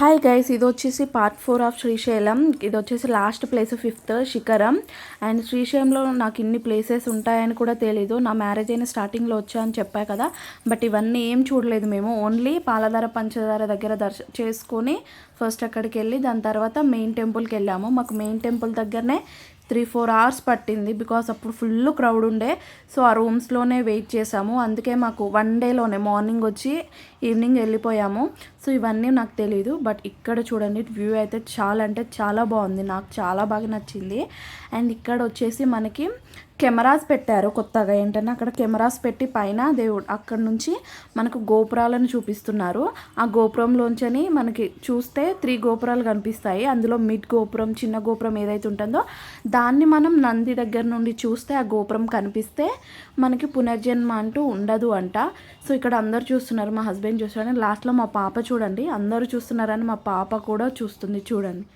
Hi guys, ఇది వచ్చేసి part 4 of Srisailam. ఇది వచ్చేసి లాస్ట్ ప్లేస్ 5th శిఖరం. అండ్ శ్రీశైలంలో నాకు ఇన్ని ప్లేసెస్ ఉంటాయని కూడా తెలీదు. నా మ్యారేజ్ అయిన స్టార్టింగ్లో వచ్చా అని చెప్పా కదా, బట్ ఇవన్నీ ఏం చూడలేదు మేము. ఓన్లీ పాలధార పంచదార దగ్గర చేసుకొని ఫస్ట్ అక్కడికి వెళ్ళి దాని తర్వాత మెయిన్ టెంపుల్కి వెళ్ళాము. మాకు మెయిన్ టెంపుల్ దగ్గరనే 3-4 hours పట్టింది, బికాస్ అప్పుడు ఫుల్ క్రౌడ్ ఉండే. సో ఆ రూమ్స్లోనే వెయిట్ చేసాము. అందుకే మాకు 1 dayలోనే మార్నింగ్ వచ్చి ఈవినింగ్ వెళ్ళిపోయాము. సో ఇవన్నీ నాకు తెలీదు, బట్ ఇక్కడ చూడండి వ్యూ అయితే చాలా అంటే చాలా బాగుంది. నాకు చాలా బాగా నచ్చింది. అండ్ ఇక్కడ వచ్చేసి మనకి కెమెరాస్ పెట్టారు కొత్తగా. ఏంటంటే అక్కడ కెమెరాస్ పెట్టి పైన దేవుడు అక్కడ నుంచి మనకు గోపురాలను చూపిస్తున్నారు. ఆ గోపురంలోంచని మనకి చూస్తే 3 గోపురాలు కనిపిస్తాయి. అందులో మిడ్ గోపురం, చిన్న గోపురం ఏదైతే ఉంటుందో దాన్ని మనం నంది దగ్గర నుండి చూస్తే ఆ గోపురం కనిపిస్తే మనకి పునర్జన్మ అంటూ ఉండదు అంట. సో ఇక్కడ అందరు చూస్తున్నారు, మా హస్బెండ్ చూస్తున్నాడు. లాస్ట్లో మా పాప చూడండి, అందరూ చూస్తున్నారని మా పాప కూడా చూస్తుంది చూడండి.